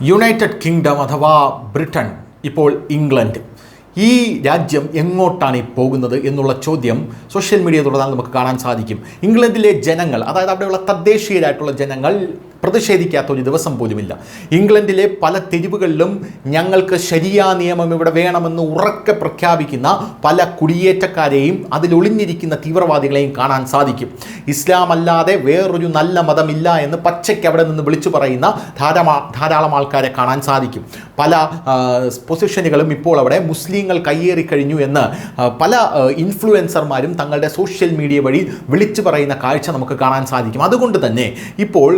United kingdom അഥവാ Britain, ഇപ്പോൾ England, ഈ രാജ്യം എങ്ങോട്ടാണ് പോകുന്നത് എന്നുള്ള ചോദ്യം സോഷ്യൽ മീഡിയ തുടർന്നാൽ നമുക്ക് കാണാൻ സാധിക്കും. ഇംഗ്ലണ്ടിലെ ജനങ്ങൾ, അതായത് അവിടെയുള്ള തദ്ദേശീയരായിട്ടുള്ള ജനങ്ങൾ പ്രതിഷേധിക്കാത്ത ഒരു ദിവസം പോലുമില്ല. ഇംഗ്ലണ്ടിലെ പല തെരുവുകളിലും ഞങ്ങൾക്ക് ശരിയാ നിയമം ഇവിടെ വേണമെന്ന് ഉറക്കെ പ്രഖ്യാപിക്കുന്ന പല കുടിയേറ്റക്കാരെയും അതിലൊളിഞ്ഞിരിക്കുന്ന തീവ്രവാദികളെയും കാണാൻ സാധിക്കും. ഇസ്ലാം അല്ലാതെ വേറൊരു നല്ല മതമില്ല എന്ന് പച്ചയ്ക്ക് അവിടെ നിന്ന് വിളിച്ചു പറയുന്ന ധാരാളം ആൾക്കാരെ കാണാൻ സാധിക്കും. പല പൊസിഷനുകളും ഇപ്പോൾ അവിടെ മുസ്ലിങ്ങൾ കയ്യേറിക്കഴിഞ്ഞു എന്ന് പല ഇൻഫ്ലുവൻസർമാരും തങ്ങളുടെ സോഷ്യൽ മീഡിയ വഴി വിളിച്ചു പറയുന്ന കാഴ്ച നമുക്ക് കാണാൻ സാധിക്കും. അതുകൊണ്ട് തന്നെ ഇപ്പോൾ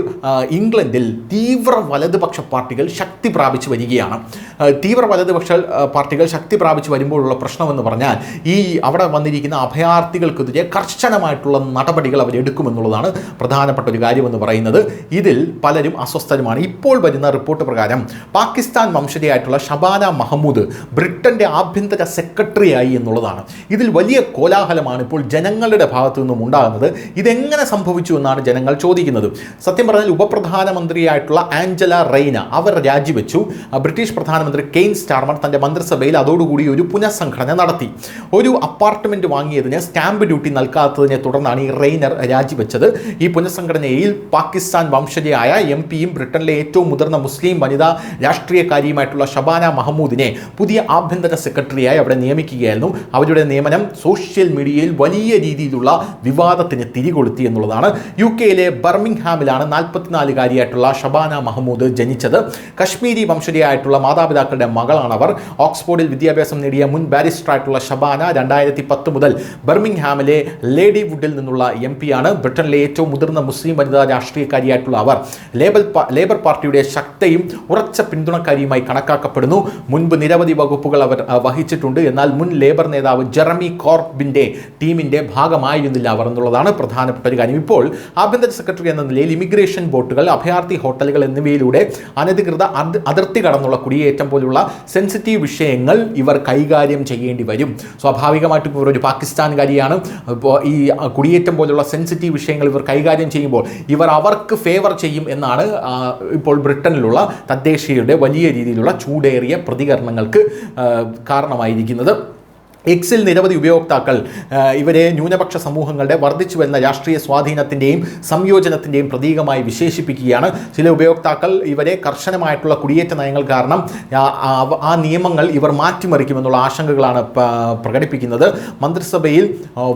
ഇംഗ്ലണ്ടിൽ തീവ്ര വലതുപക്ഷ പാർട്ടികൾ ശക്തി പ്രാപിച്ചു വരികയാണ്. തീവ്ര വലതുപക്ഷ പാർട്ടികൾ ശക്തി പ്രാപിച്ചു വരുമ്പോഴുള്ള പ്രശ്നമെന്ന് പറഞ്ഞാൽ ഈ അവിടെ വന്നിരിക്കുന്ന അഭയാർത്ഥികൾക്കെതിരെ കർശനമായിട്ടുള്ള നടപടികൾ അവരെടുക്കുമെന്നുള്ളതാണ് പ്രധാനപ്പെട്ട ഒരു കാര്യമെന്ന് പറയുന്നത്. ഇതിൽ പലരും അസ്വസ്ഥരുമാണ്. ഇപ്പോൾ വരുന്ന റിപ്പോർട്ട് പ്രകാരം പാകിസ്ഥാൻ വംശജയായിട്ടുള്ള ഷബാന മഹമ്മൂദ് ബ്രിട്ടൻ്റെ ആഭ്യന്തര സെക്രട്ടറിയായി എന്നുള്ളതാണ്. ഇതിൽ വലിയ കോലാഹലമാണ് ഇപ്പോൾ ജനങ്ങളുടെ ഭാഗത്തു നിന്നും ഉണ്ടാകുന്നത്. ഇതെങ്ങനെ സംഭവിച്ചു എന്നാണ് ജനങ്ങൾ ചോദിക്കുന്നത്. സത്യം പറഞ്ഞാൽ പ്രധാനമന്ത്രിയായിട്ടുള്ള ആഞ്ചല റെയ്ന അവർ രാജിവെച്ചു. ബ്രിട്ടീഷ് പ്രധാനമന്ത്രി കെയ്ൻ സ്റ്റാർമർ തൻ്റെ മന്ത്രിസഭയിൽ അതോടുകൂടി ഒരു പുനഃസംഘടന നടത്തി. ഒരു അപ്പാർട്ട്മെൻറ്റ് വാങ്ങിയതിന് സ്റ്റാമ്പ് ഡ്യൂട്ടി നൽകാത്തതിനെ തുടർന്നാണ് ഈ റെയ്നർ രാജിവെച്ചത്. ഈ പുനഃസംഘടനയിൽ പാകിസ്ഥാൻ വംശജയായ MP-യും ബ്രിട്ടനിലെ ഏറ്റവും മുതിർന്ന മുസ്ലിം വനിതാ രാഷ്ട്രീയക്കാരിയുമായിട്ടുള്ള ഷബാന മഹമ്മൂദിനെ പുതിയ ആഭ്യന്തര സെക്രട്ടറിയായി അവിടെ നിയമിക്കുകയായിരുന്നു. അവരുടെ നിയമനം സോഷ്യൽ മീഡിയയിൽ വലിയ രീതിയിലുള്ള വിവാദത്തിന് തിരികൊളുത്തി എന്നുള്ളതാണ്. UK-യിലെ ബർമിംഗ്ഹാമിലാണ് 44-കാരിയായിട്ടുള്ള ഷബാന മഹമ്മൂദ് ജനിച്ചത്. കശ്മീരി വംശജയായിട്ടുള്ള മാതാപിതാക്കളുടെ മകളാണ് അവർ. ഓക്സ്ഫോർഡിൽ വിദ്യാഭ്യാസം നേടിയ മുൻ ബാരിസ്റ്ററായിട്ടുള്ള ഷബാന 2010 മുതൽ ബർമിംഗ്ഹാമിലെ ലേഡി വുഡിൽ നിന്നുള്ള MP-യാണ്. ബ്രിട്ടനിലെ ഏറ്റവും മുതിർന്ന മുസ്ലിം വനിതാ രാഷ്ട്രീയക്കാരിയായിട്ടുള്ള അവർ ലേബർ പാർട്ടിയുടെ ശക്തിയും ഉറച്ച പിന്തുണക്കാരിയുമായി കണക്കാക്കപ്പെടുന്നു. മുൻപ് നിരവധി വകുപ്പുകൾ അവർ വഹിച്ചിട്ടുണ്ട്. എന്നാൽ മുൻ ലേബർ നേതാവ് ജെറമി കോർബിൻ്റെ ടീമിൻ്റെ ഭാഗമായിരുന്നില്ല അവർ എന്നുള്ളതാണ് പ്രധാനപ്പെട്ട ഒരു കാര്യം. ഇപ്പോൾ ആഭ്യന്തര സെക്രട്ടറി എന്ന നിലയിൽ ഇമിഗ്രേഷൻ ബോട്ടുകൾ, അഭയാർത്ഥി ഹോട്ടലുകൾ എന്നിവയിലൂടെ അനധികൃത അതിർത്തി കടന്നുള്ള കുടിയേറ്റം പോലുള്ള സെൻസിറ്റീവ് വിഷയങ്ങൾ ഇവർ കൈകാര്യം ചെയ്യേണ്ടി വരും. സ്വാഭാവികമായിട്ടും ഇവർ ഒരു പാകിസ്ഥാൻകാരിയാണ്. ഇപ്പോൾ ഈ കുടിയേറ്റം പോലുള്ള സെൻസിറ്റീവ് വിഷയങ്ങൾ ഇവർ കൈകാര്യം ചെയ്യുമ്പോൾ ഇവർ അവർക്ക് ഫേവർ ചെയ്യും എന്നാണ് ഇപ്പോൾ ബ്രിട്ടനിലുള്ള തദ്ദേശീയരുടെ വലിയ രീതിയിലുള്ള ചൂടേറിയ പ്രതികരണങ്ങൾക്ക് കാരണമായിരിക്കുന്നത്. എക്സിൽ നിരവധി ഉപയോക്താക്കൾ ഇവരെ ന്യൂനപക്ഷ സമൂഹങ്ങളുടെ വർദ്ധിച്ചു വരുന്ന രാഷ്ട്രീയ സ്വാധീനത്തിൻ്റെയും സംയോജനത്തിൻ്റെയും പ്രതീകമായി വിശേഷിപ്പിക്കുകയാണ്. ചില ഉപയോക്താക്കൾ ഇവരെ കർശനമായിട്ടുള്ള കുടിയേറ്റ നയങ്ങൾ കാരണം ആ നിയമങ്ങൾ ഇവർ മാറ്റിമറിക്കുമെന്നുള്ള ആശങ്കകളാണ് പ്രകടിപ്പിക്കുന്നത്. മന്ത്രിസഭയിൽ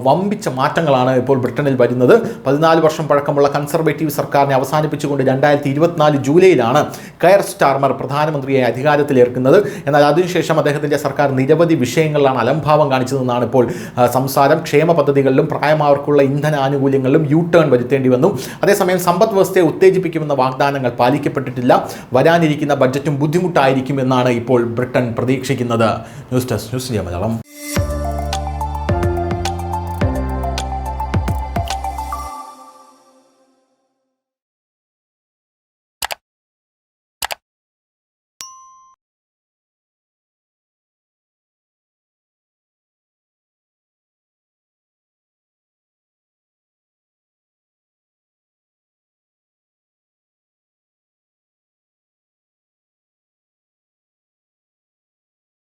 വമ്പിച്ച മാറ്റങ്ങളാണ് ഇപ്പോൾ ബ്രിട്ടനിൽ വരുന്നത്. 14 വർഷം പഴക്കമുള്ള കൺസർവേറ്റീവ് സർക്കാരിനെ അവസാനിപ്പിച്ചുകൊണ്ട് 2024 ജൂലൈയിലാണ് കെയർ സ്റ്റാർമർ പ്രധാനമന്ത്രിയായി അധികാരത്തിലേർക്കുന്നത്. എന്നാൽ അതിനുശേഷം അദ്ദേഹത്തിൻ്റെ സർക്കാർ നിരവധി വിഷയങ്ങളിലാണ് അലംഭാവം കാണിച്ചതെന്നാണ് ഇപ്പോൾ സംസാരം. ക്ഷേമ പദ്ധതികളിലും പ്രായമായവർക്കുള്ള ഇന്ധന ആനുകൂല്യങ്ങളിലും ടേൺ വരുത്തേണ്ടി വന്നു. അതേസമയം സമ്പദ് വ്യവസ്ഥയെ ഉത്തേജിപ്പിക്കുമെന്ന വാഗ്ദാനങ്ങൾ പാലിക്കപ്പെട്ടിട്ടില്ല. വരാനിരിക്കുന്ന ബഡ്ജറ്റും ബുദ്ധിമുട്ടായിരിക്കും എന്നാണ് ഇപ്പോൾ ബ്രിട്ടൻ പ്രതീക്ഷിക്കുന്നത്. News desk, news India Malayalam.